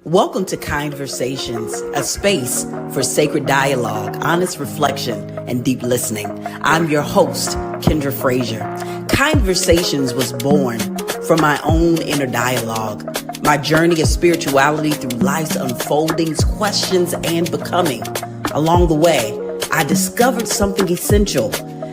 Welcome to KYNDversations, a space for sacred dialogue, honest reflection, and deep listening. I'm your host, KYNDversations. KYNDversations was born from my own inner dialogue, my journey of spirituality through life's unfoldings, questions, and becoming. Along the way, I discovered something essential,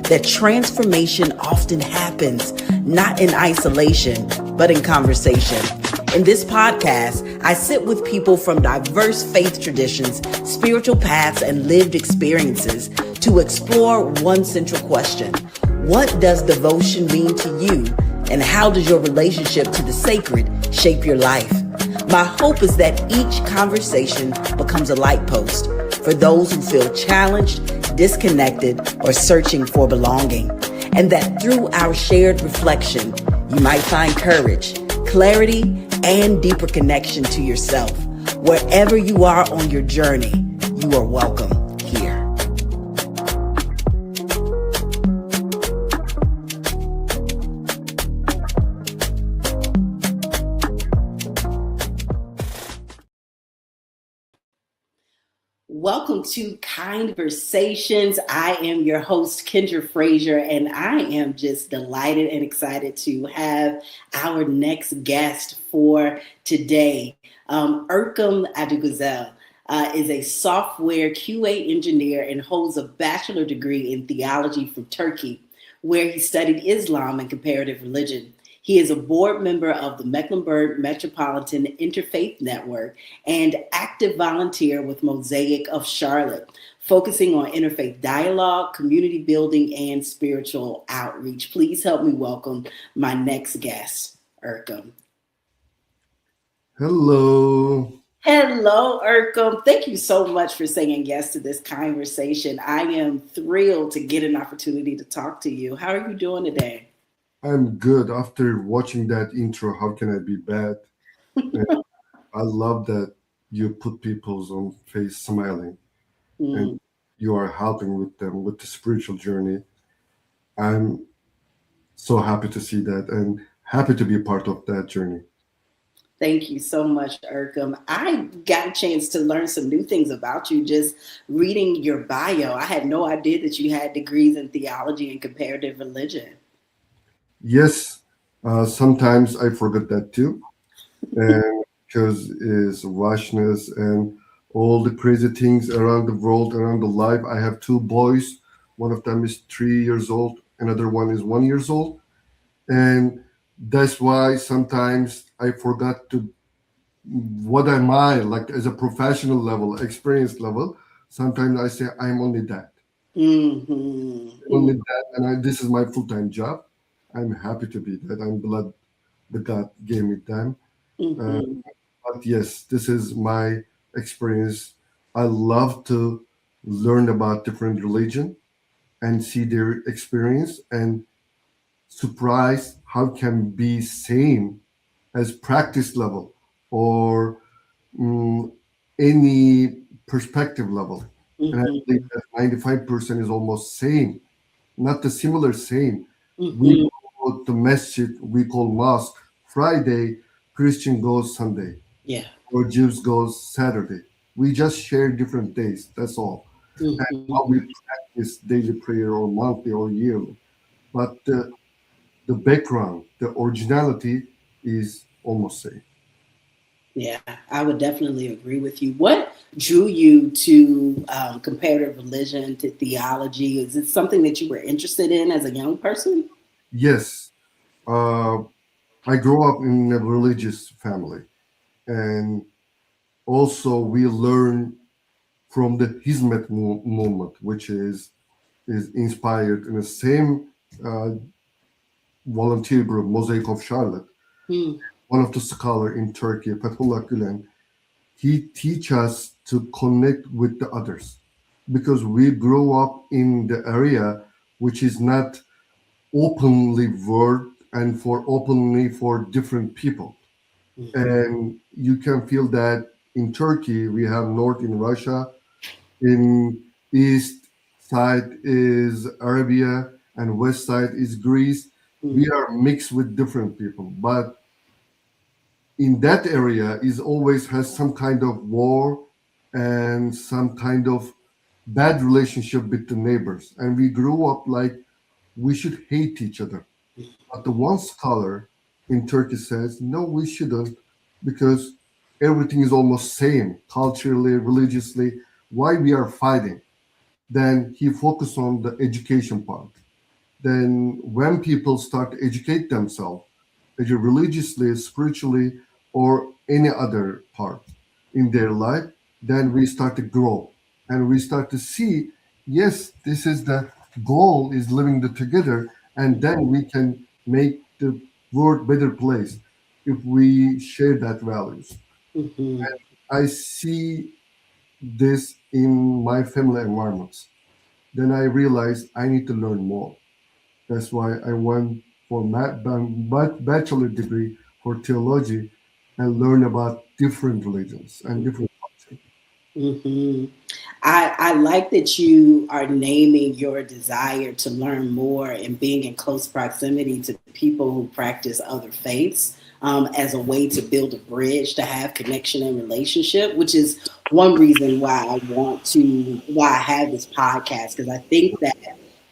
that transformation often happens, not in isolation, but in conversation. In this podcast, I sit with people from diverse faith traditions, spiritual paths, and lived experiences to explore one central question. What does devotion mean to you? And how does your relationship to the sacred shape your life? My hope is that each conversation becomes a light post for those who feel challenged, disconnected, or searching for belonging. And that through our shared reflection, you might find courage, clarity, and deeper connection to yourself. Wherever you are on your journey, you are welcome here. Welcome to KYNDversations. I am your host, KYNDversations, and I am just delighted and excited to have our next guest for today. Erkam Adiguzel is a software QA engineer and holds a bachelor degree in theology from Turkey, where he studied Islam and comparative religion. He is a board member of the Mecklenburg Metropolitan Interfaith Network and active volunteer with Mosaic of Charlotte, focusing on interfaith dialogue, community building, and spiritual outreach. Please help me welcome my next guest, Erkam. Hello. Hello, Erkam. Thank you so much for saying yes to this conversation. I am thrilled to get an opportunity to talk to you. How are you doing today? I'm good. After watching that intro, how can I be bad? And I love that you put people's own face smiling and you are helping with them with the spiritual journey. I'm so happy to see that and happy to be a part of that journey. Thank you so much, Erkam. I got a chance to learn some new things about you just reading your bio. I had no idea that you had degrees in theology and comparative religion. Yes, sometimes I forget that too. And because is rashness and all the crazy things around the world, around the life. I have two boys. One of them is 3 years old. Another one is 1 years old. And that's why sometimes I forgot to what am I like as a professional level, experience level. Sometimes I say I'm only that, only that, and this is my full-time job. I'm happy to be that. I'm glad the God gave me them. Uh, but yes, this is my experience. I love to learn about different religion and see their experience and surprise how can be same as practice level or mm, any perspective level. And I believe that 95% is almost same, not the similar same. We go to masjid, we call mosque Friday, Christian goes Sunday, Yeah. or Jews goes Saturday. We just share different days, that's all. And how we practice daily prayer or monthly or yearly. But the background, the originality is almost same. Yeah, I would definitely agree with you. What drew you to comparative religion, to theology? Is it something that you were interested in as a young person? Yes, uh, I grew up in a religious family, and also we learn from the Hizmet movement, which is inspired in the same uh, volunteer group, Mosaic of Charlotte. One of the scholar in Turkey, Fethullah Gülen, he teach us to connect with the others because we grow up in the area which is not openly word and for openly for different people. And you can feel that in Turkey we have north in Russia, in east side is Arabia, and west side is Greece. We are mixed with different people, but in that area is always has some kind of war and some kind of bad relationship with the neighbors. And we grew up like we should hate each other. But the one scholar in Turkey says, no, we shouldn't, because everything is almost same culturally, religiously. Why we are fighting? Then he focused on the education part. Then when people start to educate themselves, either religiously, spiritually, or any other part in their life, then we start to grow and we start to see, yes, this is the goal is living the together, and then we can make the world better place if we share that values. Mhm. I see this in my family environments. Then I realized I need to learn more. That's why I went for my bachelor degree for theology and learn about different religions and different cultures. Hmm. I like that you are naming your desire to learn more and being in close proximity to people who practice other faiths as a way to build a bridge to have connection and relationship, which is one reason why I have this podcast, because I think that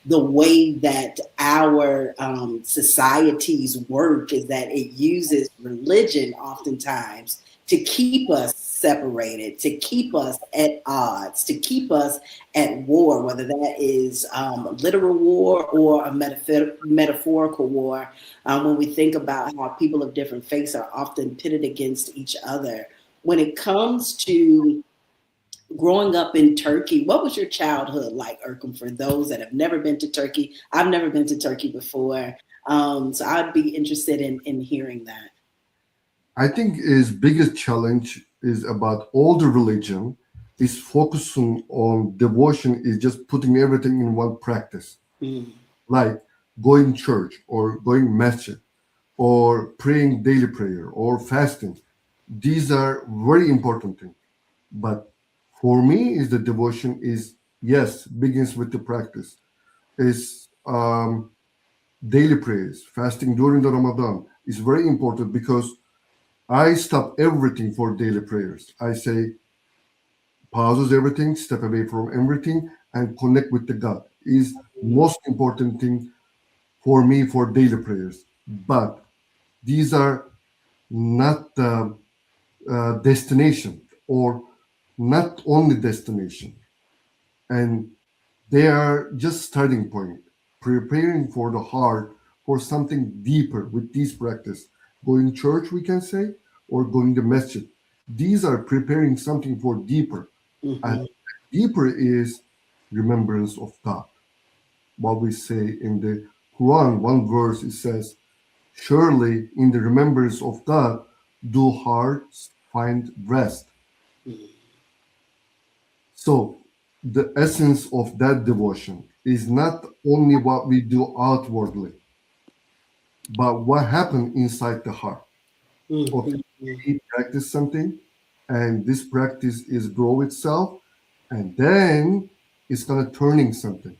the way that our societies work is that it uses religion oftentimes to keep us separated, to keep us at odds, to keep us at war, whether that is a literal war or a metaphorical war. When we think about how people of different faiths are often pitted against each other, when it comes to growing up in Turkey, what was your childhood like, Erkam, for those that have never been to Turkey? I've never been to Turkey before. So I'd be interested in hearing that. I think his biggest challenge is about all the religion is focusing on devotion is just putting everything in one practice, Mm, like going church or going masjid or praying daily prayer or fasting. These are very important things. But for me, is the devotion is yes begins with the practice. Is daily prayers, fasting during the Ramadan is very important because I stop everything for daily prayers. I say pauses everything, step away from everything, and connect with the God is most important thing for me for daily prayers. But these are not the destination or not only destination, and they are just starting point, preparing for the heart for something deeper with this practice. Going church, we can say, or going to masjid. These are preparing something for deeper. And mhm, deeper is remembrance of God. What we say in the Quran, one verse, it says, surely in the remembrance of God do hearts find rest. So the essence of that devotion is not only what we do outwardly, but what happened inside the heart. Okay, mhm, mhm, we practice something, and this practice is grow itself, and then it's gonna turning something.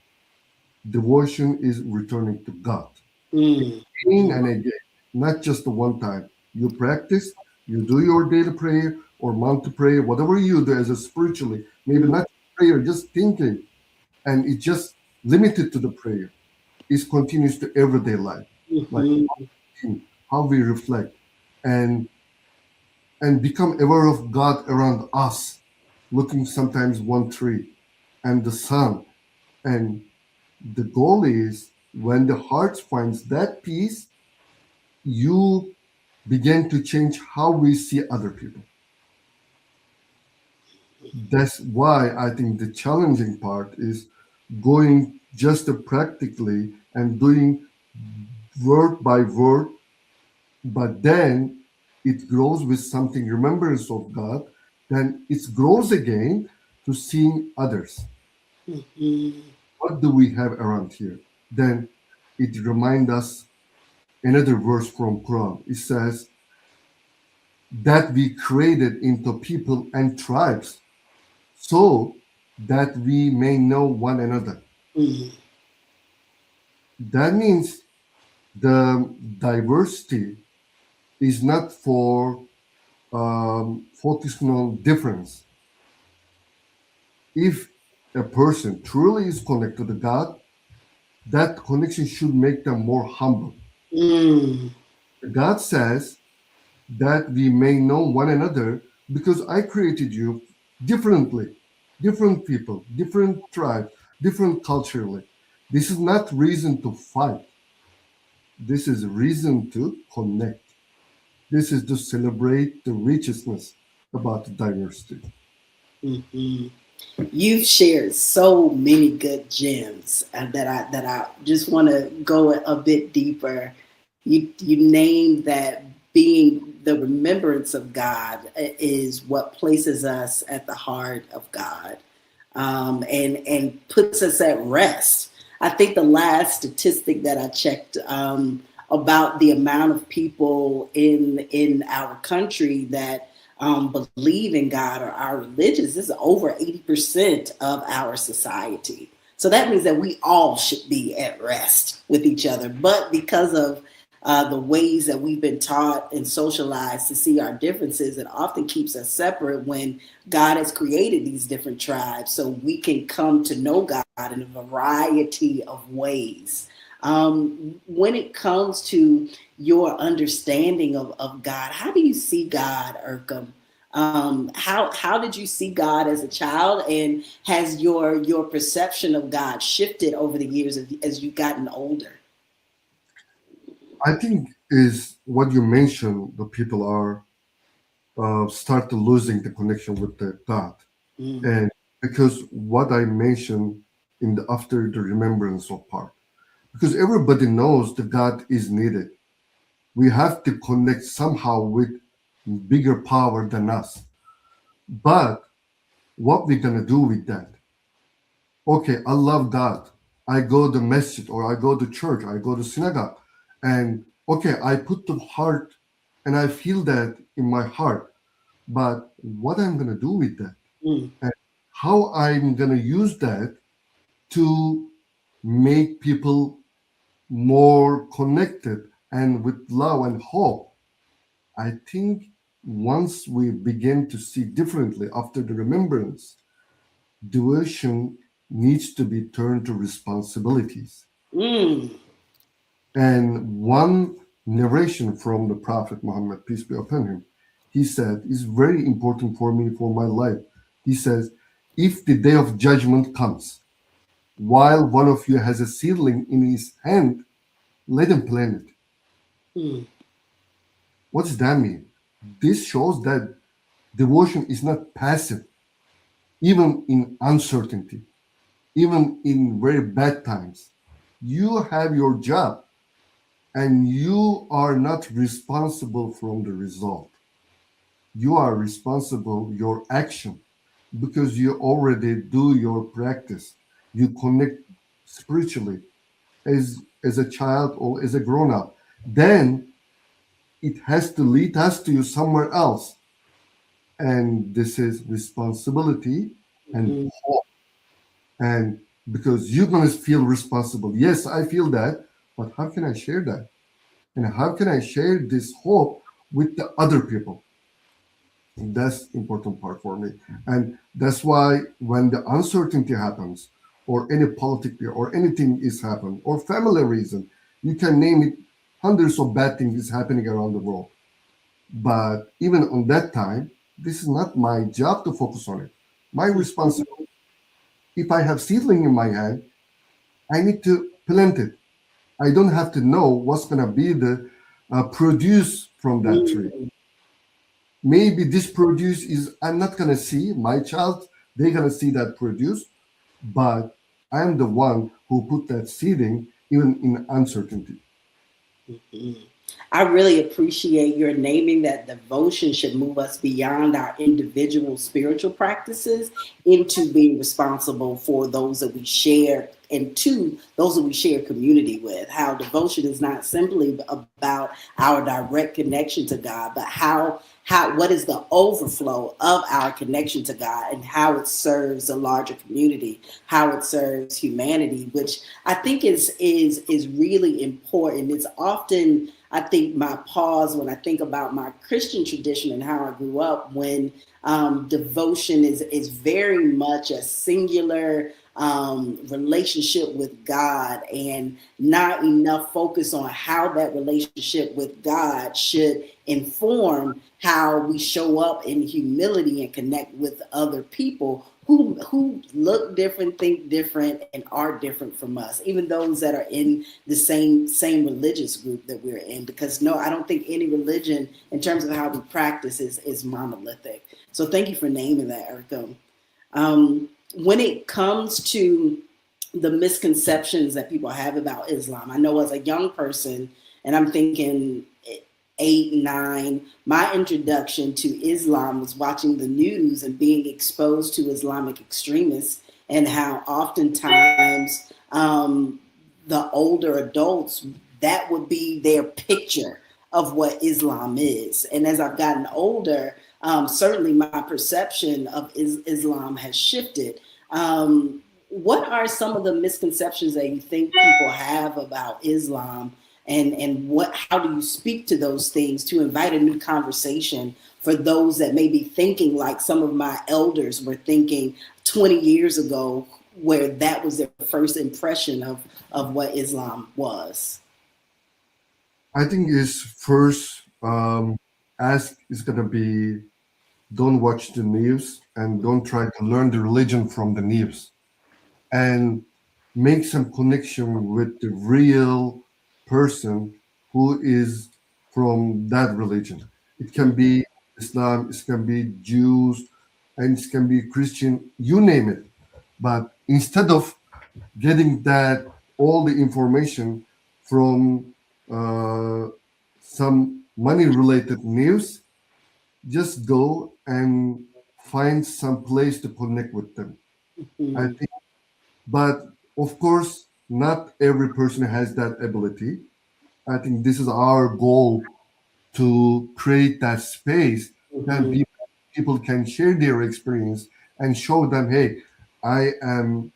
Devotion is returning to God. mm, Again and again, not just the one time. You practice, you do your daily prayer or monthly prayer, whatever you do as a spiritually, maybe mm, not prayer, just thinking, and it's just limited to the prayer. It continues to everyday life, like mhm, how we reflect and become aware of God around us, looking sometimes one tree and the sun. And the goal is when the heart finds that peace, you begin to change how we see other people. That's why I think the challenging part is going just practically and doing word by word, but then it grows with something remembrance of God, then it grows again to seeing others. mhm, What do we have around here? Then it reminds us another verse from Quran. It says that we created into people and tribes so that we may know one another. mhm, That means the diversity is not for focusing on difference. If a person truly is connected to God, that connection should make them more humble. Mm. God says that we may know one another because I created you differently, different people, different tribes, different culturally. This is not reason to fight. This is reason to connect. This is to celebrate the richness about the diversity. Mhm. You've shared so many good gems that I just want to go a bit deeper. You named that being the remembrance of God is what places us at the heart of God, and puts us at rest. I think the last statistic that I checked, about the amount of people in our country that believe in God or our religions, this is over 80% of our society. So that means that we all should be at rest with each other. But because of the ways that we've been taught and socialized to see our differences, it often keeps us separate when God has created these different tribes so we can come to know God in a variety of ways. When it comes to your understanding of God, how do you see God, Erkam? How did you see God as a child, and has your perception of God shifted over the years as you've gotten older? I think is what you mentioned. The people are start to losing the connection with the God, Mm. and because what I mentioned in the after the remembrance of part, because everybody knows the God is needed. We have to connect somehow with bigger power than us. But what we gonna do with that? Okay, I love God. I go to masjid or I go to church, I go to synagogue, and okay, I put the heart and I feel that in my heart. But what I'm gonna do with that? Mm. And how I'm gonna use that to make people more connected and with love and hope. I think once we begin to see differently after the remembrance, devotion needs to be turned to responsibilities. Mm. And one narration from the Prophet Muhammad, peace be upon him, he said, is very important for me for my life. He says, if the day of judgment comes, while one of you has a seedling in his hand, let him plant it. Mm. What does that mean? This shows that devotion is not passive, even in uncertainty, even in very bad times. You have your job and you are not responsible from the result. You are responsible your action because you already do your practice. You connect spiritually as a child or as a grown up. Then it has to lead us to you somewhere else. And this is responsibility and Mm. hope. And because you're going to feel responsible. Yes, I feel that, but how can I share that? And how can I share this hope with the other people? That's important part for me. And that's why when the uncertainty happens, or any politic or anything is happening, or family reason, you can name it hundreds of bad things is happening around the world. But even on that time, this is not my job to focus on it. My responsibility, if I have seedling in my hand, I need to plant it. I don't have to know what's going to be the produce from that tree. Mm. Maybe this produce is I'm not going to see my child. They're going to see that produce, but I'm the one who put that seeding even in uncertainty. Mm. I really appreciate your naming that devotion should move us beyond our individual spiritual practices into being responsible for those that we share and to those that we share community with. How devotion is not simply about our direct connection to God, but how what is the overflow of our connection to God and how it serves a larger community, how it serves humanity, which I think is really important. It's often I think my pause when I think about my Christian tradition and how I grew up, when devotion is very much a singular relationship with God, and not enough focus on how that relationship with God should inform how we show up in humility and connect with other people who look different, think different, and are different from us, even those that are in the same religious group that we're in. Because no, I don't think any religion, in terms of how we practice, is monolithic. So thank you for naming that, Erkam. When it comes to the misconceptions that people have about Islam, I know as a young person, and I'm thinking 8, 9, my introduction to Islam was watching the news and being exposed to Islamic extremists, and how oftentimes the older adults, that would be their picture of what Islam is. And as I've gotten older, certainly my perception of Islam has shifted. What are some of the misconceptions that you think people have about Islam, and how do you speak to those things to invite a new conversation for those that may be thinking like some of my elders were thinking 20 years ago, where that was their first impression of what Islam was? I think his first ask is gonna be, don't watch the news and don't try to learn the religion from the news, and make some connection with the real person who is from that religion. It can be Islam, it can be Jews, and it can be Christian, you name it. But instead of getting that all the information from some money related news, just go and find some place to connect with them. I Mm-hmm. think, but of course, not every person has that ability. I think this is our goal, to create that space that Mm-hmm. people can share their experience and show them, hey, I am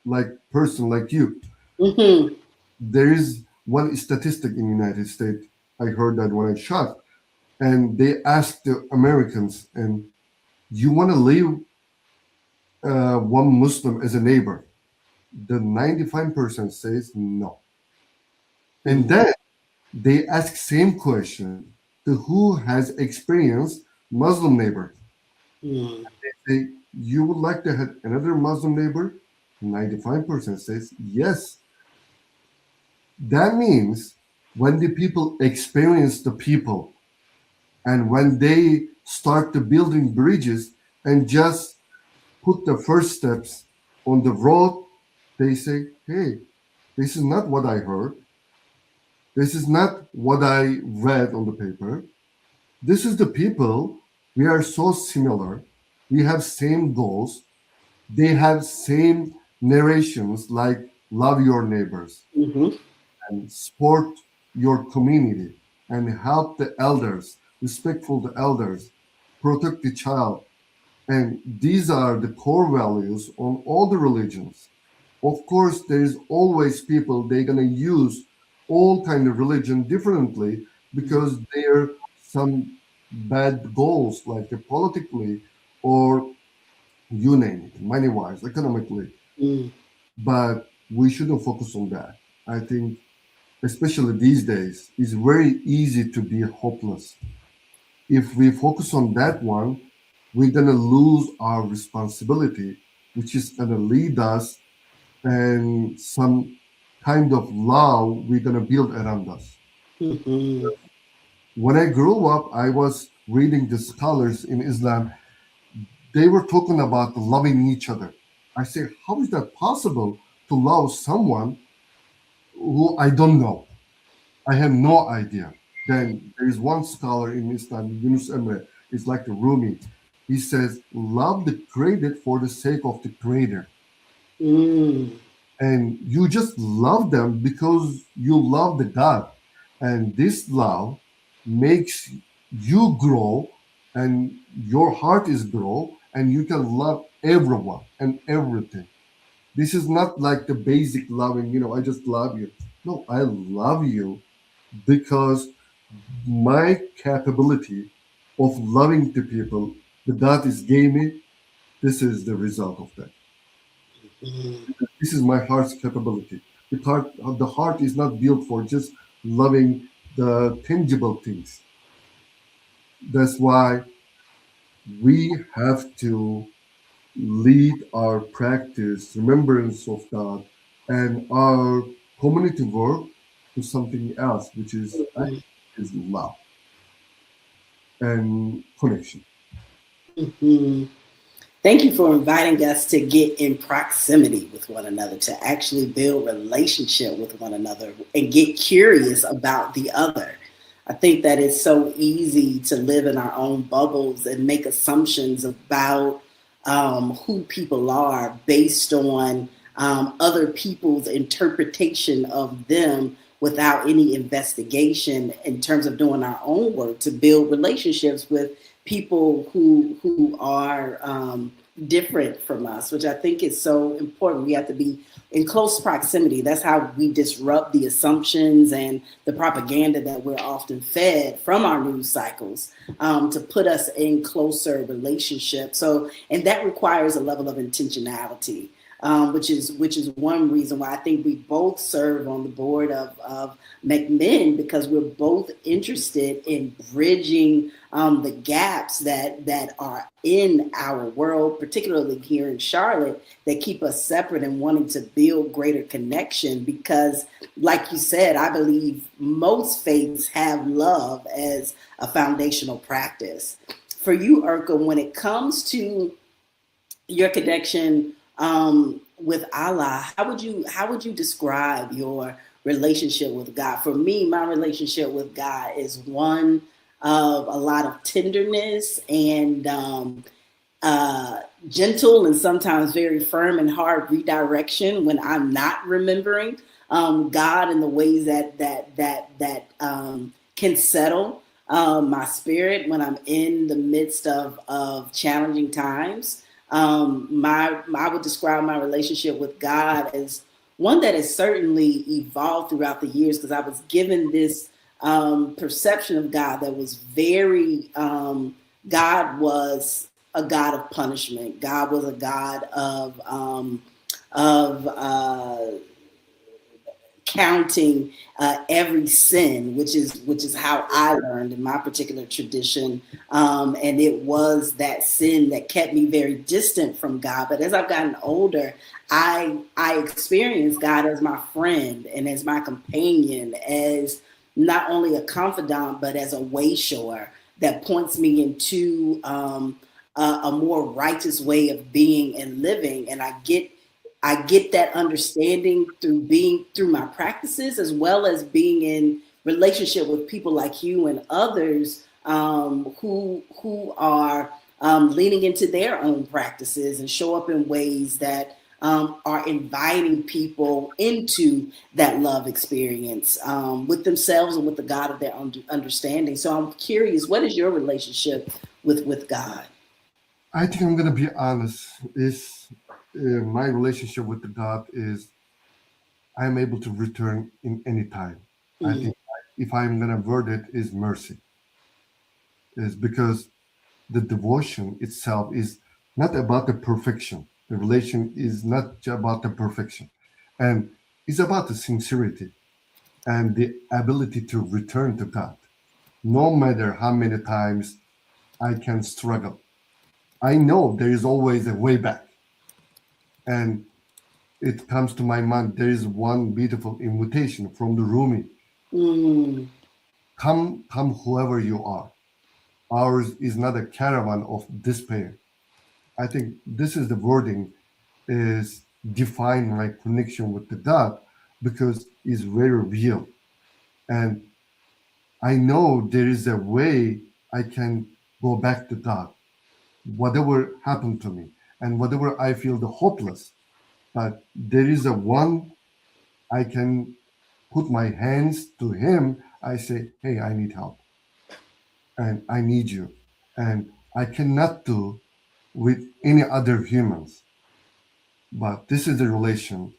like person like you. Mm-hmm. There is one statistic in the United States. I heard that when I shot, and they asked the Americans, and you want to leave one Muslim as a neighbor? The 95% says no. And then they ask same question to who has experienced Muslim neighbor. Mm-hmm. They say, you would like to have another Muslim neighbor? 95% says yes. That means when the people experience the people, and when they start to building bridges and just put the first steps on the road, they say, hey, this is not what I heard. This is not what I read on the paper. This is the people. We are so similar. We have same goals. They have same narrations, like love your neighbors Mm-hmm. and support your community and help the elders, respectful the elders, protect the child. And these are the core values on all the religions. Of course, there is always people, they're gonna use all kind of religion differently, because they're some bad goals, like the politically, or you name it, money wise, economically. Mm-hmm. But we shouldn't focus on that. I think, especially these days, it's very easy to be hopeless. If we focus on that one, we're gonna lose our responsibility, which is gonna lead us and some kind of law we're gonna build around us. Mm-hmm. When I grew up, I was reading the scholars in Islam. They were talking about loving each other. I say, how is that possible to love someone who I don't know? I have no idea. Then there is one scholar in Islam, Yunus Emre, it's like the Rumi. He says, love the created for the sake of the creator. Mm-hmm. And you just love them because you love the God. And this love makes you grow, and your heart is grow, and you can love everyone and everything. This is not like the basic loving, I just love you. No, I love you because my capability of loving the people that God is gave me, this is the result of that. This is my heart's capability. The heart is not built for just loving the tangible things. That's why we have to lead our practice, remembrance of God, and our community work to something else, which is love and connection. Mhm. Thank you for inviting us to get in proximity with one another, to actually build relationship with one another and get curious about the other. I think that it's so easy to live in our own bubbles and make assumptions about who people are based on other people's interpretation of them without any investigation in terms of doing our own work to build relationships with people who are different from us, which I think is so important. We have to be in close proximity. That's how we disrupt the assumptions and the propaganda that we're often fed from our news cycles to put us in closer relationships. So, and that requires a level of intentionality. Which is one reason why I think we both serve on the board of MeckMin, because we're both interested in bridging the gaps that are in our world, particularly here in Charlotte, that keep us separate and wanting to build greater connection. Because, like you said, I believe most faiths have love as a foundational practice. For you, Erkam, when it comes to your connection with Allah, how would you describe your relationship with God? For me, my relationship with God is one of a lot of tenderness and gentle and sometimes very firm and hard redirection when I'm not remembering God in the ways that can settle my spirit when I'm in the midst of challenging times. I would describe my relationship with God as one that has certainly evolved throughout the years, because I was given this perception of God that was very, God was a God of punishment. God was a God of counting every sin, which is how I learned in my particular tradition, and it was that sin that kept me very distant from God. But as I've gotten older, I experienced God as my friend and as my companion, as not only a confidant but as a way shower that points me into a more righteous way of being and living, and I get that understanding through my practices, as well as being in relationship with people like you and others who are leaning into their own practices and show up in ways that are inviting people into that love experience with themselves and with the God of their own understanding. So I'm curious, what is your relationship with God? I think I'm gonna be honest. Is my relationship with the God is I'm able to return in any time. I Mm, think if I'm gonna word it is mercy, is because the devotion itself is not about the perfection. The relation is not about the perfection, and it's about the sincerity and the ability to return to God, no matter how many times I can struggle. I know there is always a way back, and it comes to my mind. There is one beautiful invitation from the Rumi: mm, come, whoever you are. Ours is not a caravan of despair. I think this is the wording is define my connection with the God, because it's very real. And I know there is a way I can go back to God, whatever happened to me and whatever I feel the hopeless. But there is a one I can put my hands to him. I say, hey, I need help and I need you. And I cannot do with any other humans. But this is the relation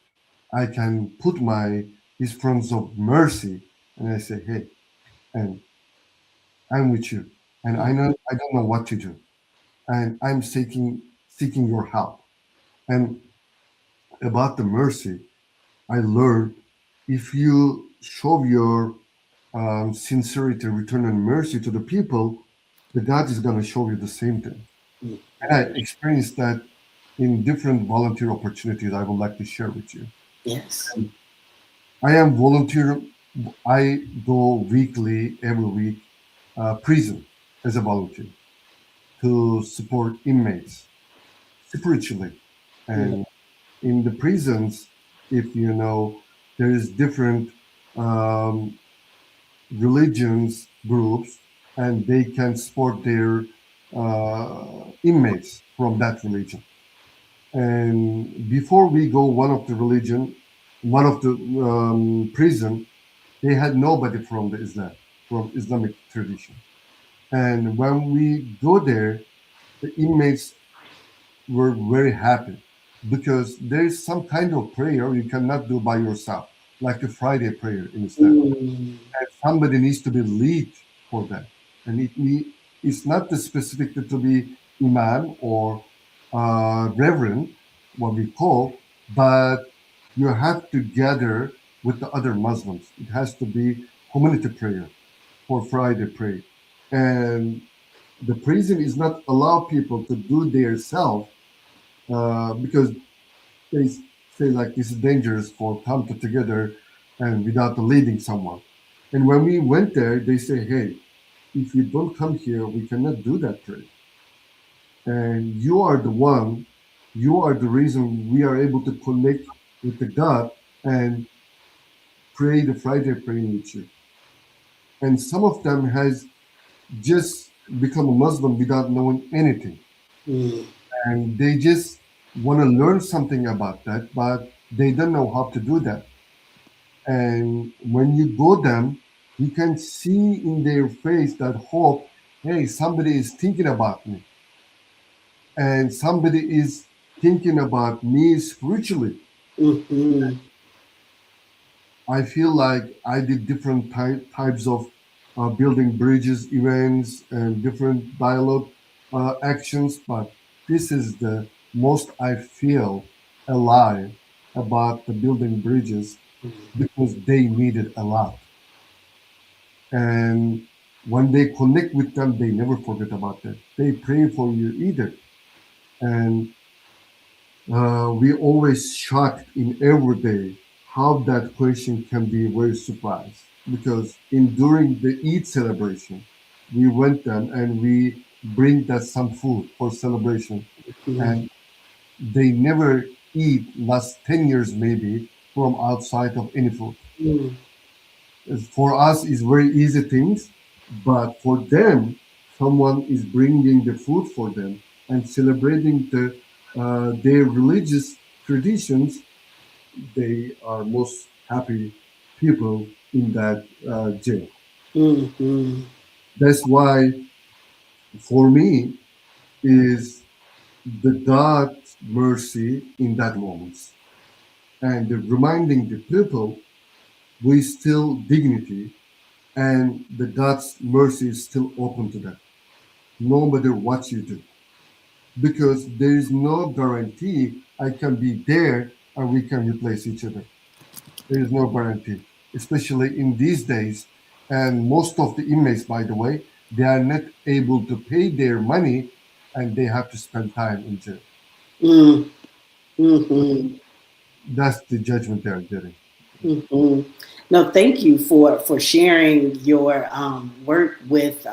I can put my response of mercy and I say, hey, and I'm with you, and I don't know what to do, and I'm seeking your help. And about the mercy, I learned if you show your sincerity, return, and mercy to the people, the God is going to show you the same thing. And I experienced that in different volunteer opportunities I would like to share with you. Yes. I am volunteer. I go weekly, every week, prison as a volunteer to support inmates spiritually. And in the prisons, if you know, there is different um, religions groups, and they can support their inmates from that religion. And before we go one of the prison, they had nobody from the Islam, from Islamic tradition. And when we go there, the inmates were very happy because there is some kind of prayer you cannot do by yourself, like the Friday prayer in Islam. Mm. And somebody needs to be lead for that. And it's not the specific to be imam or reverend, what we call, but you have to gather with the other Muslims. It has to be community prayer for Friday prayer. And the prison is not allow people to do their self because they say like this is dangerous for come to together and without leading someone. And when we went there, they say, hey, if you don't come here, we cannot do that prayer. And you are the reason we are able to connect with the God and pray the Friday praying with you. And some of them has just become a Muslim without knowing anything. Mm. And they just want to learn something about that, but they don't know how to do that. And when you go them, you can see in their face that hope. Hey, somebody is thinking about me, and somebody is thinking about me spiritually. Mm-hmm. I feel like I did different types of building bridges events and different dialogue actions, but this is the most I feel alive about the building bridges because they needed a lot. And when they connect with them, they never forget about that. They pray for you either. And we always shocked in every day how that question can be very surprised. Because in during the Eid celebration, we went them and we bring that some food for celebration. And they never eat last 10 years maybe from outside of any food. Mm-hmm. For us is very easy things, but for them, someone is bringing the food for them and celebrating their religious traditions. They are most happy people in that jail. Mm-hmm. That's why, for me, is the God's mercy in that moments and reminding the people we still dignity and the God's mercy is still open to them, no matter what you do. Because there is no guarantee I can be there and we can replace each other. There is no guarantee, especially in these days. And most of the inmates, by the way, they are not able to pay their money and they have to spend time in jail. Mm-hmm. That's the judgment they are getting. Mm-hmm. No, thank you for sharing your work with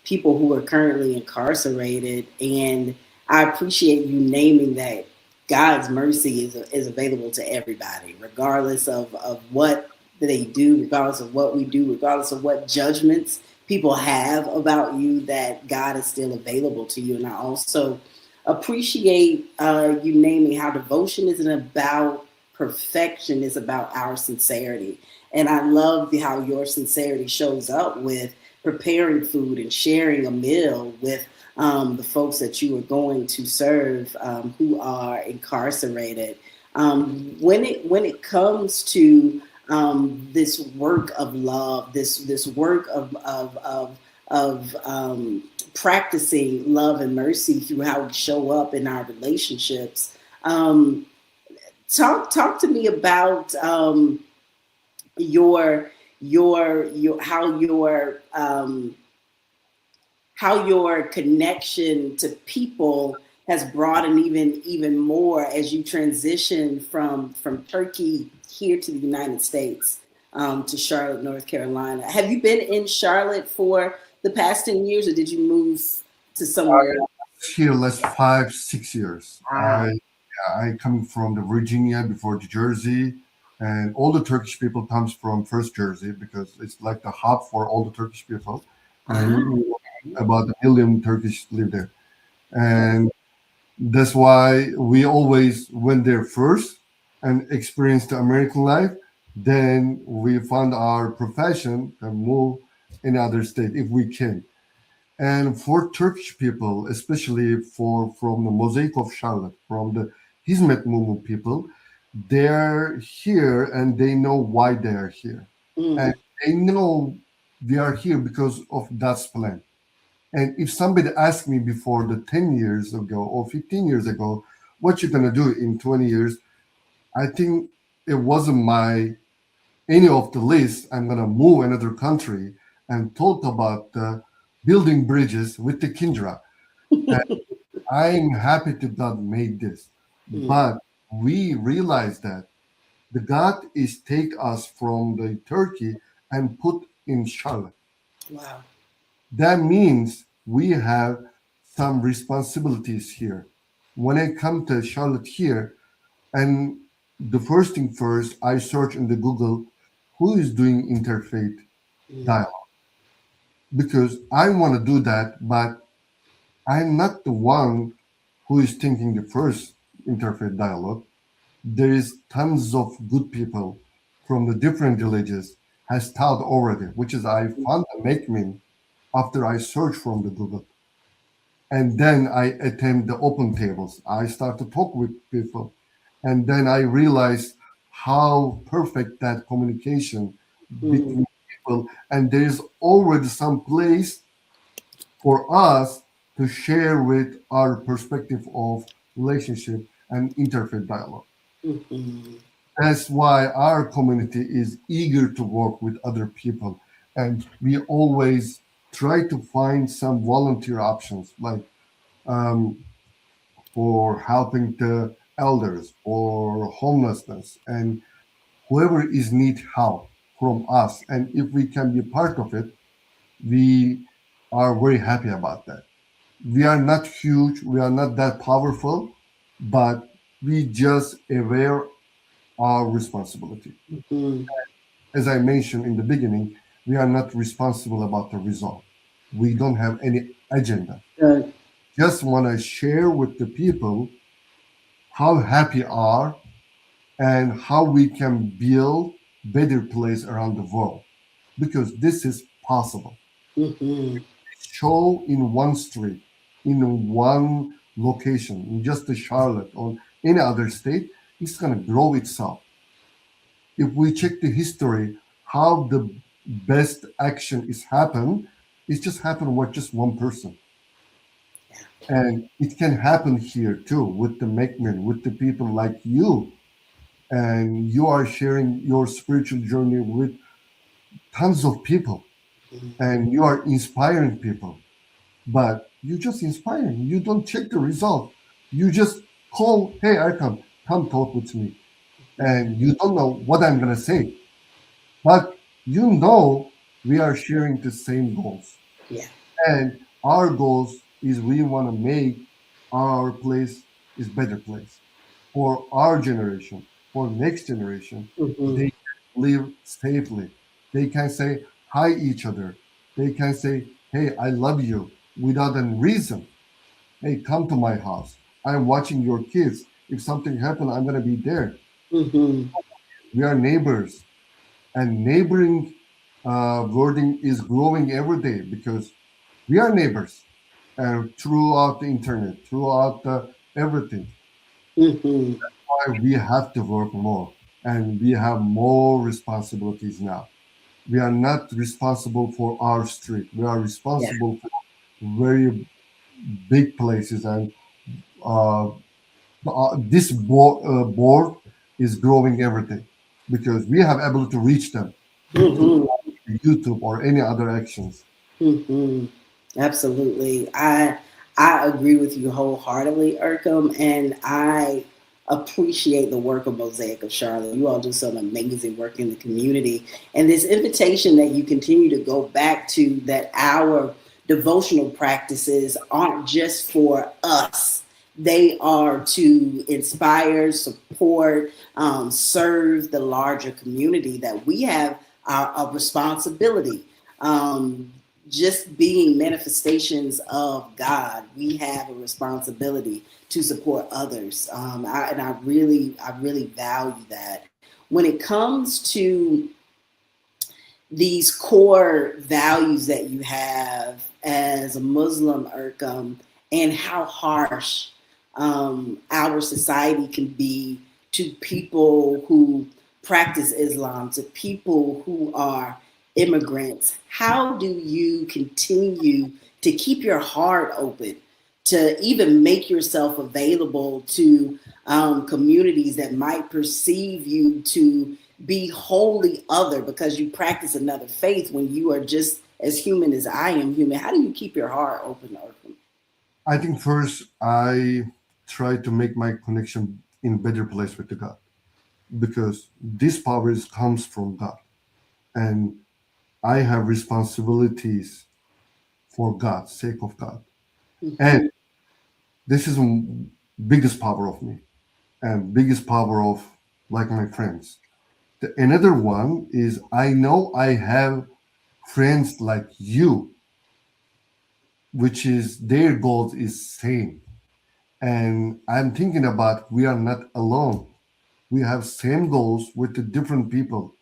people who are currently incarcerated, and I appreciate you naming that God's mercy is available to everybody, regardless of what they do, regardless of what we do, regardless of what judgments people have about you. That God is still available to you, and I also appreciate you naming how devotion isn't about perfection, is about our sincerity. And I love how your sincerity shows up with preparing food and sharing a meal with the folks that you are going to serve who are incarcerated. When it comes to this work of love, this work of practicing love and mercy through how we show up in our relationships. Talk to me about your how your connection to people has broadened even more as you transition from Turkey here to the United States, to Charlotte, North Carolina. Have you been in Charlotte for the past 10 years, or did you move to somewhere else? Here last 5 6 years. Wow. I come from the Virginia before the Jersey, and all the Turkish people comes from first Jersey because it's like the hub for all the Turkish people, and about 1 million Turkish live there, and that's why we always went there first and experienced the American life. Then we found our profession and move in other state if we can. And for Turkish people, especially for from the Mosaic of Charlotte, from the Hizmet movement people, they're here and they know why they are here. And Mm, they know they are here because of God's plan. And if somebody asked me before the 10 years ago or 15 years ago, what you're gonna do in 20 years, I think it wasn't my any of the list. I'm gonna move another country and talk about building bridges with the Kindra. And I'm happy to God made this. mm, But we realize that the God is take us from the Turkey and put in Charlotte. wow. That means we have some responsibilities here. When I come to Charlotte here, and the first thing first, I search in the Google who is doing interfaith Mm, dialogue because I want to do that, but I'm not the one who is thinking the first interfaith dialogue. There is tons of good people from the different villages has taught already, which is I found a MeckMin after I search from the Google. And then I attend the open tables. I start to talk with people. And then I realize how perfect that communication mm, between people. And there is already some place for us to share with our perspective of relationship and interfaith dialogue. mm, mm, That's why our community is eager to work with other people. And we always try to find some volunteer options like um, for helping the elders or homelessness and whoever is need help from us. And if we can be part of it, we are very happy about that. We are not huge, we are not that powerful, but we just aware our responsibility. mm. As I mentioned in the beginning, we are not responsible about the result. We don't have any agenda. Good. Just want to share with the people how happy are and how we can build better place around the world because this is possible. Mm-hmm. Show in one street, in one location, in just the Charlotte or any other state, it's going to grow itself. If we check the history, how the best action is happened, it's just happened with just one person. And it can happen here too with the MeckMin, with the people like you. And you are sharing your spiritual journey with tons of people and you are inspiring people. But you just inspiring. You don't check the result. You just call, hey, Erkam, come talk with me. And you don't know what I'm going to say. But you know we are sharing the same goals. Yeah. And our goals is we want to make our place is better place for our generation, for next generation. Mm-hmm. They can live safely. They can say hi each other. They can say, hey, I love you without a reason. Hey, come to my house. I'm watching your kids. If something happened, I'm gonna be there. Mm-hmm. We are neighbors, and neighboring wording is growing every day because we are neighbors throughout the internet, throughout everything. Mm-hmm. Why we have to work more. and we have more responsibilities now. We are not responsible for our street. We are Yeah. responsible for very big places, and uh, this board is growing every day because we have able to reach them through Hmm. YouTube or any other actions. Hmm. Absolutely. I agree with you wholeheartedly, Erkam, and I appreciate the work of Mosaic of Charlotte. You all do some amazing work in the community. And this invitation that you continue to go back to, that our devotional practices aren't just for us. They are to inspire, support, serve the larger community, that we have a responsibility. Um, just being manifestations of God, we have a responsibility to support others, and I really value that. When it comes to these core values that you have as a Muslim, Erkam, and how harsh our society can be to people who practice Islam, to people who are immigrants. How do you continue to keep your heart open, to even make yourself available to communities that might perceive you to be wholly other because you practice another faith when you are just as human as I am human? How do you keep your heart open, Erkam? I think first I try to make my connection in better place with the God because this power comes from God, and I have responsibilities for God's sake of God, Mm-hmm. and this is the biggest power of me and biggest power of like my friends. Another one is I know I have friends like you, which is their goals is same, and I'm thinking about we are not alone. We have same goals with the different people,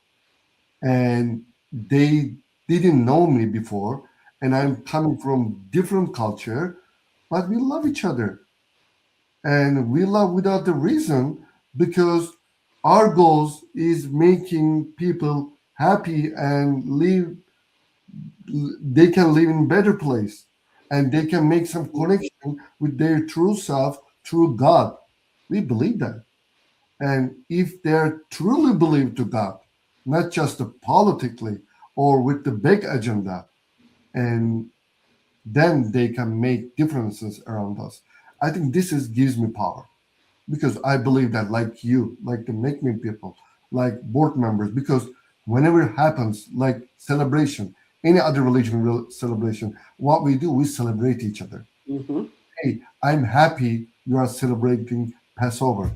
and they didn't know me before, and I'm coming from different culture, but we love each other, and we love without the reason because our goals is making people happy and live, they can live in better place, and they can make some connection with their true self through God. We believe that. And if they're truly believe to God, not just politically or with the big agenda, and then they can make differences around us. I think this is gives me power because I believe that, like you, like the MeckMin people, like board members, because whenever it happens, like celebration, any other religion celebration, what we do, we celebrate each other. Mm-hmm. Hey, I'm happy you are celebrating Passover.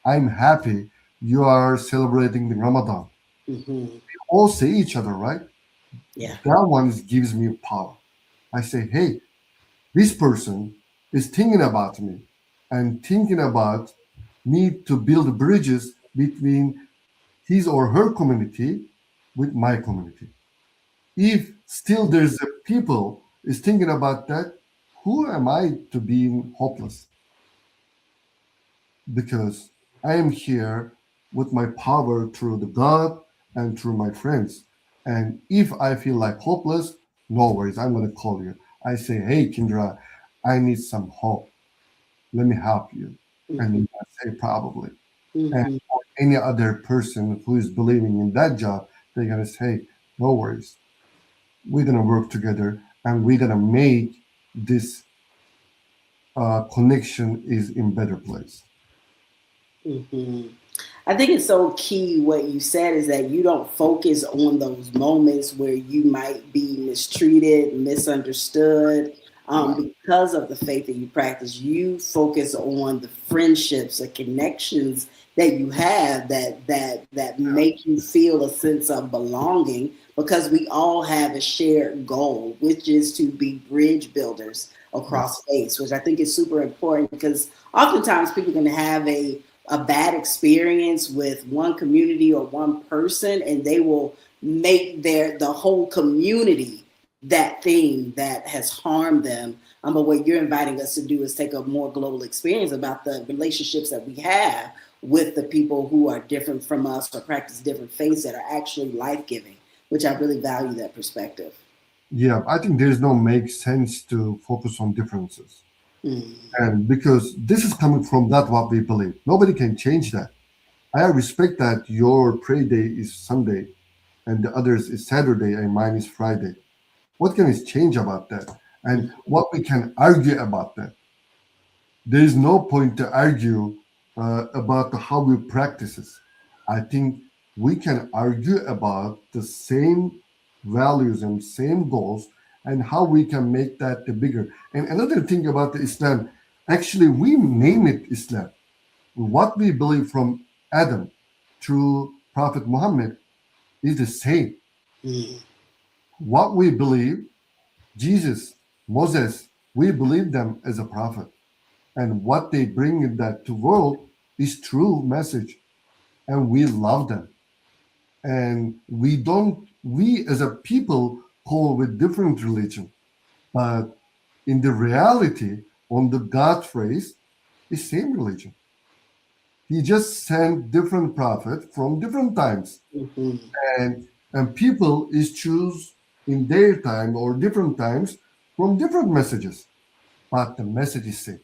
I'm happy you are celebrating the Ramadan. Mm-hmm. All say each other, right? Yeah. That one gives me power. I say, hey, this person is thinking about me and thinking about me to build bridges between his or her community with my community. If still there's a people is thinking about that, who am I to be hopeless? Because I am here with my power through the God and through my friends. And if I feel like hopeless, no worries, I'm going to call you. I say, hey, Kindra, I need some hope. Let me help you. And Mm-hmm. you can say, probably. And Mm-hmm. for any other person who is believing in that job, they're going to say, no worries. We're going to work together and we're going to make this connection is in better place. Mm-hmm. I think it's so key what you said is that you don't focus on those moments where you might be mistreated, misunderstood, because of the faith that you practice. You focus on the friendships or connections that you have that make you feel a sense of belonging because we all have a shared goal, which is to be bridge builders across Yes. faiths, which I think is super important because oftentimes people can have a bad experience with one community or one person and they will make the whole community that thing that has harmed them. But what you're inviting us to do is take a more global experience about the relationships that we have with the people who are different from us or practice different faiths that are actually life-giving, which I really value that perspective. Yeah, I think there's no make sense to focus on differences. Mm. And because this is coming from that what we believe. Nobody can change that. I respect that your pray day is Sunday and the others is Saturday and mine is Friday. What can is change about that? And what we can argue about that? There is no point to argue about how we practices. I think we can argue about the same values and same goals and how we can make that the bigger. And another thing about the Islam, actually, we name it Islam. What we believe from Adam through Prophet Muhammad is the same. Mm. What we believe, Jesus, Moses, we believe them as a prophet. And what they bring in that to world is true message. And we love them. And we as a people call with different religion. But in the reality, on the God phrase, is same religion. He just sent different prophet from different times. Mm-hmm. And people is choose in their time or different times from different messages. But the message is same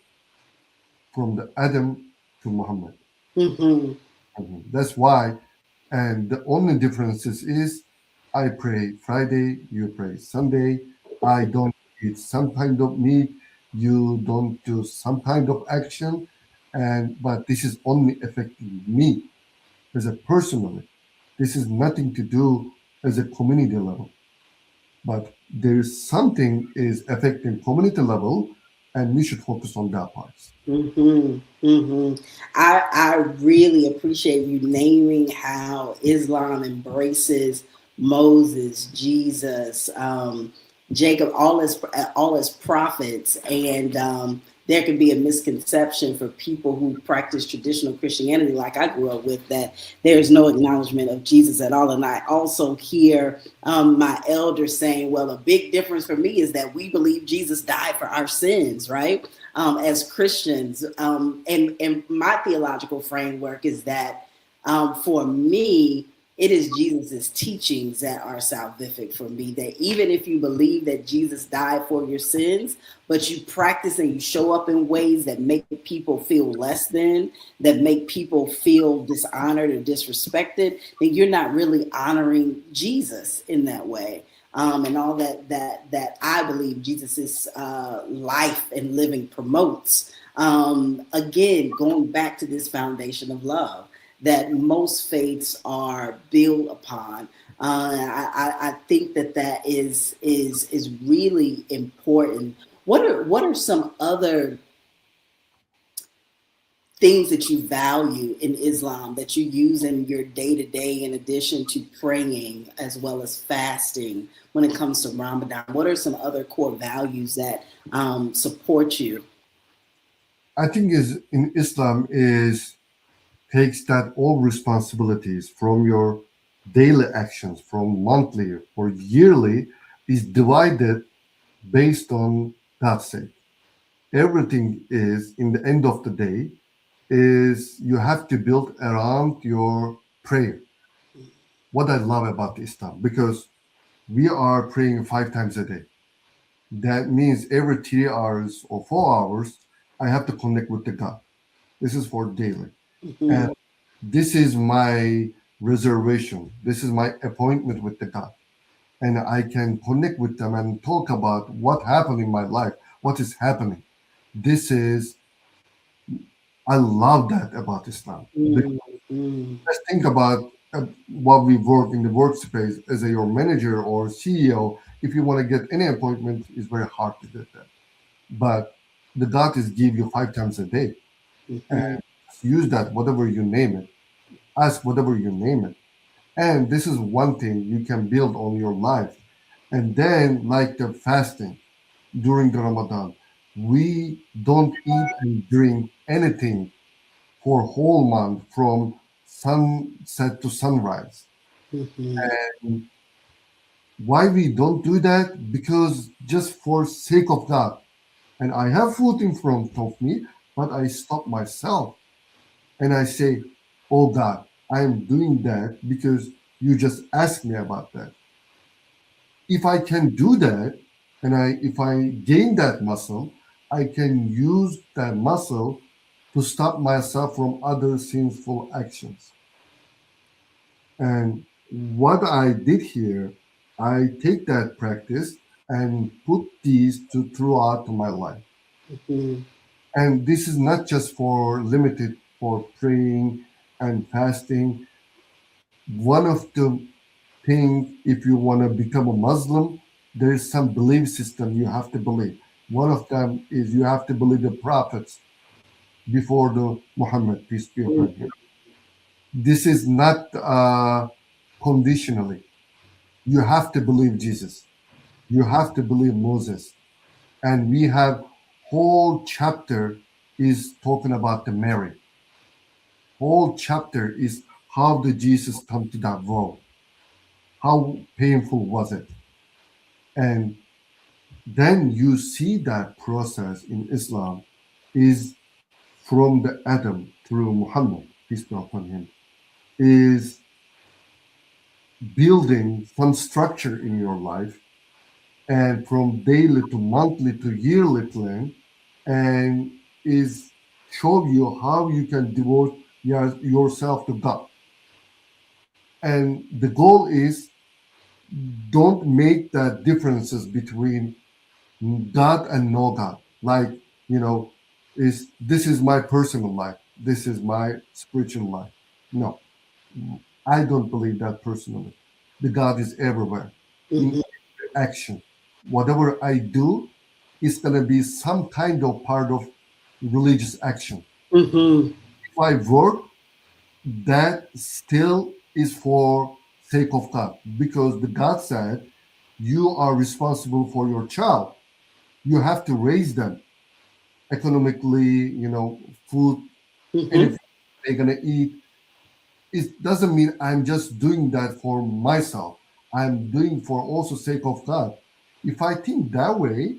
from the Adam to Muhammad. Mm-hmm. That's why. And the only differences is I pray Friday, you pray Sunday. I don't eat some kind of meat, you don't do some kind of action. And but this is only affecting me as a personally. This is nothing to do as a community level. But there's something is affecting community level, and we should focus on that part. Mm-hmm. Mm-hmm. I really appreciate you naming how Islam embraces Moses, Jesus, Jacob, all as prophets, and there can be a misconception for people who practice traditional Christianity, like I grew up with, that there's no acknowledgement of Jesus at all. And I also hear my elders saying, "Well, a big difference for me is that we believe Jesus died for our sins, right?" As Christians. And my theological framework is that for me, it is Jesus's teachings that are salvific for me. That even if you believe that Jesus died for your sins, but you practice and you show up in ways that make people feel less than, that make people feel dishonored or disrespected, then you're not really honoring Jesus in that way. And all that I believe Jesus's life and living promotes. Again, going back to this foundation of love that most faiths are built upon. I think that is really important. What are some other things that you value in Islam that you use in your day-to-day in addition to praying as well as fasting when it comes to Ramadan? What are some other core values that support you? I think is in Islam is takes that all responsibilities from your daily actions, from monthly or yearly, is divided based on God's sake. Everything is in the end of the day is you have to build around your prayer. What I love about Islam, because we are praying 5 times a day. That means every 3 hours or 4 hours, I have to connect with the God. This is for daily. Mm-hmm. And this is my reservation. This is my appointment with the God. And I can connect with them and talk about what happened in my life, what is happening. This is, I love that about Islam. Mm-hmm. Let's think about what we work in the workspace as your manager or CEO. If you want to get any appointment, it's very hard to get that. But the God is give you 5 times a day. Mm-hmm. And use that, whatever you name it. Ask whatever you name it. And this is one thing you can build on your life. And then, like the fasting during the Ramadan, we don't eat and drink anything for whole month from sunset to sunrise. Mm-hmm. And why we don't do that? Because just for sake of God. And I have food in front of me, but I stop myself. and I say, oh God, I am doing that because you just asked me about that. If I can do that, and if I gain that muscle, I can use that muscle to stop myself from other sinful actions. And what I did here, I take that practice and put these to throughout my life. Mm-hmm. And this is not just for limited for praying and fasting. One of the things, if you want to become a Muslim, there is some belief system you have to believe. One of them is you have to believe the prophets before the Muhammad, peace be upon him. This is not conditionally. You have to believe Jesus. You have to believe Moses. And we have whole chapter is talking about the Mary. Whole chapter is how did Jesus come to that world? How painful was it? And then you see that process in Islam is from the Adam through Muhammad, peace be upon him, is building some structure in your life, and from daily to monthly to yearly plan, and is show you how you can devote yourself to God. And the goal is don't make that differences between God and no God. Like, you know, is this is my personal life, this is my spiritual life. No, I don't believe that personally. The God is everywhere in Mm-hmm. action. Whatever I do is going to be some kind of part of religious action. Mm-hmm. If I work, that still is for sake of God, because the God said you are responsible for your child. You have to raise them economically, food, Mm-hmm. anything they're gonna eat. It doesn't mean I'm just doing that for myself. I'm doing for also sake of God. If I think that way,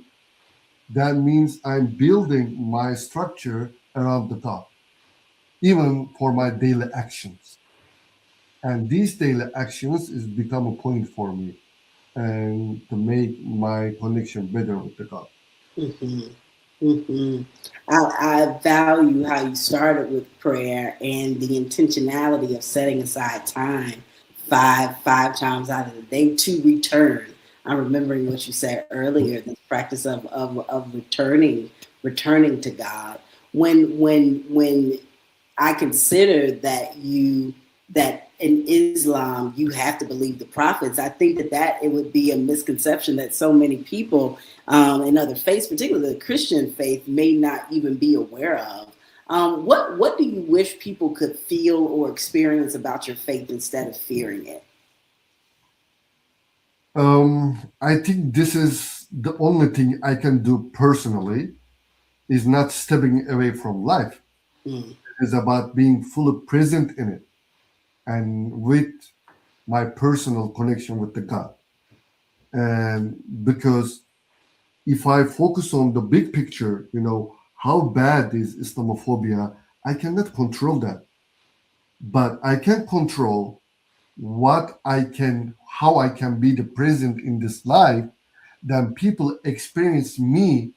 that means I'm building my structure around the God, even for my daily actions. And these daily actions is become a point for me and to make my connection better with the God. Mm-hmm. Mm-hmm. I value how you started with prayer and the intentionality of setting aside time five times out of the day to return. I'm remembering what you said earlier, this practice of returning to God. When I consider that in Islam you have to believe the prophets. I think that it would be a misconception that so many people in other faiths, particularly the Christian faith, may not even be aware of. What do you wish people could feel or experience about your faith instead of fearing it? I think this is the only thing I can do personally is not stepping away from life. Mm, It is about being fully present in it and with my personal connection with the God. And because if I focus on the big picture, how bad is Islamophobia, I cannot control that. But I can control how I can be the present in this life. Then people experience me,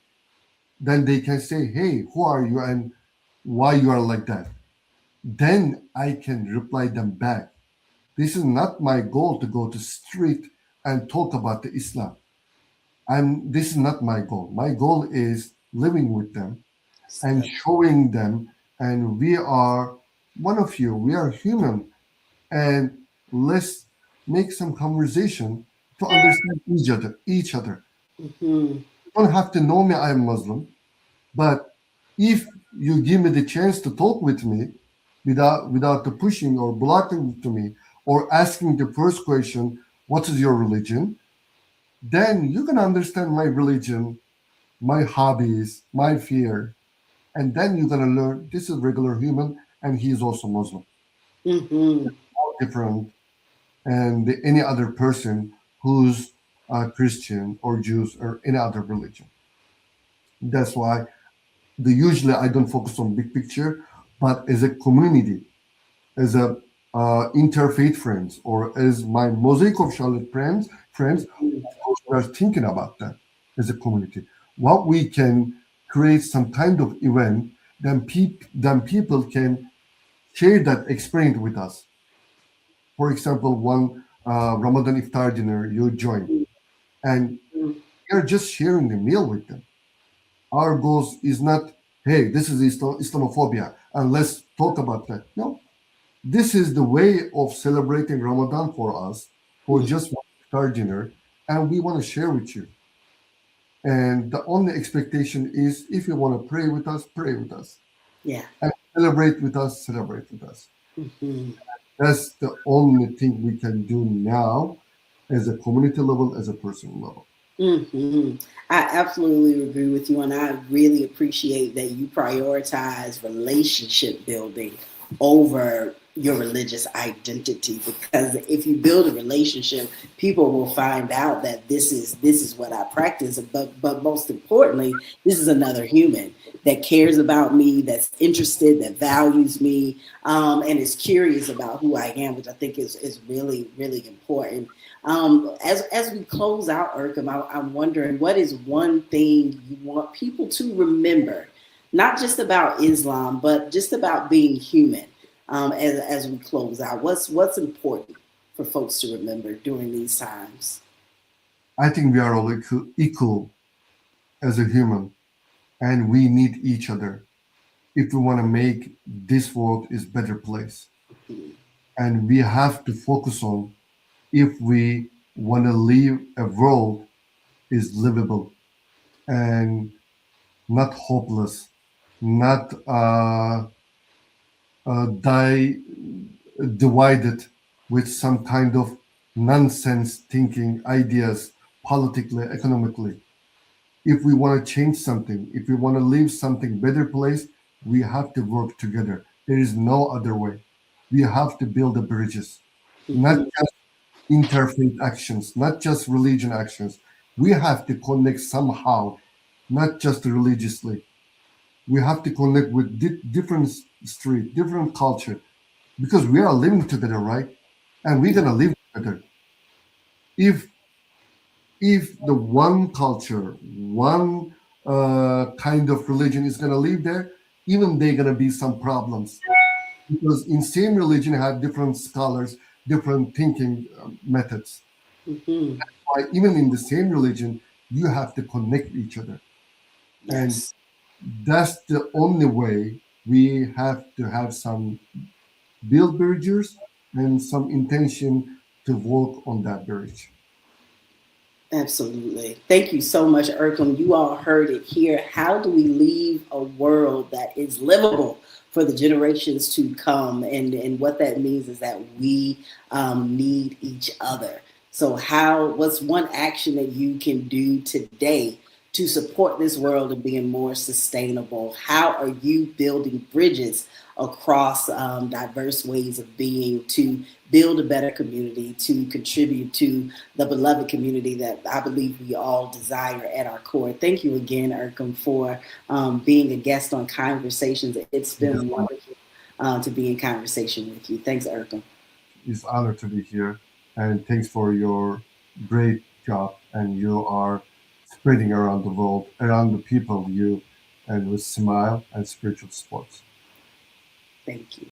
then they can say, hey, who are you and why you are like that? Then I can reply them back. This is not my goal to go to street and talk about the Islam. This is not my goal. My goal is living with them and showing them, and we are one of you. We are human, and let's make some conversation to understand each other. mhm. You don't have to know me. I'm Muslim, but if you give me the chance to talk with me without the pushing or blocking to me or asking the first question, what is your religion? Then you can understand my religion, my hobbies, my fear, and then you're gonna learn this is regular human and he is also Muslim. Mhm. All different and any other person who's Christian or Jews or any other religion. That's why usually I don't focus on big picture. but as a community, as a interfaith friends, or as my Mosaic of Charlotte friends, we are thinking about that as a community. What we can create some kind of event, then people can share that experience with us. For example, one Ramadan iftar dinner you join, and you're just sharing the meal with them. Our goal is not, hey, this is Islamophobia, and let's talk about that. No, this is the way of celebrating Ramadan for us, for just one iftar dinner, and we want to share with you. And the only expectation is, if you want to pray with us, pray with us, Yeah. and celebrate with us, celebrate with us. Hmm. That's the only thing we can do now, as a community level, as a personal level. Hmm. I absolutely agree with you, and I really appreciate that you prioritize relationship building over your religious identity. Because if you build a relationship, people will find out that this is what I practice. But most importantly, this is another human that cares about me, that's interested, that values me, and is curious about who I am, which I think is really really important. As we close out, Erkam, I'm wondering, what is one thing you want people to remember, not just about Islam, but just about being human, as we close out? What's important for folks to remember during these times? I think we are all equal as a human, and we need each other if we want to make this world is better place. Mhm. And we have to focus on, if we want to live a world is livable and not hopeless, not divided with some kind of nonsense thinking ideas, politically, economically. If we want to change something, if we want to leave something better place, we have to work together. There is no other way. We have to build the bridges, not Mhm. just interfaith actions, not just religion actions. We have to connect somehow, not just religiously. We have to connect with different street, different culture, because we are living together, right? And we're Yeah. gonna live together. If the one culture, one kind of religion is gonna live there, even there gonna be some problems, because in same religion have different scholars, different thinking methods. Mhm. Why even in the same religion, you have to connect each other, and Yes. that's the only way. We have to have some build bridges and some intention to work on that bridge. Absolutely. Thank you so much, Erkam. You all heard it here. How do we leave a world that is livable for the generations to come? And what that means is that we need each other. So, what's one action that you can do today to support this world and being more sustainable? How are you building bridges across diverse ways of being to build a better community, to contribute to the beloved community that I believe we all desire at our core? Thank you again, Erkam, for being a guest on Conversations. It's Thank you been so much. wonderful to be in conversation with you. Thanks, Erkam. It's honored to be here, and thanks for your great job. And you are spreading around the world, around the people, you, and with smile and spiritual sports. Thank you.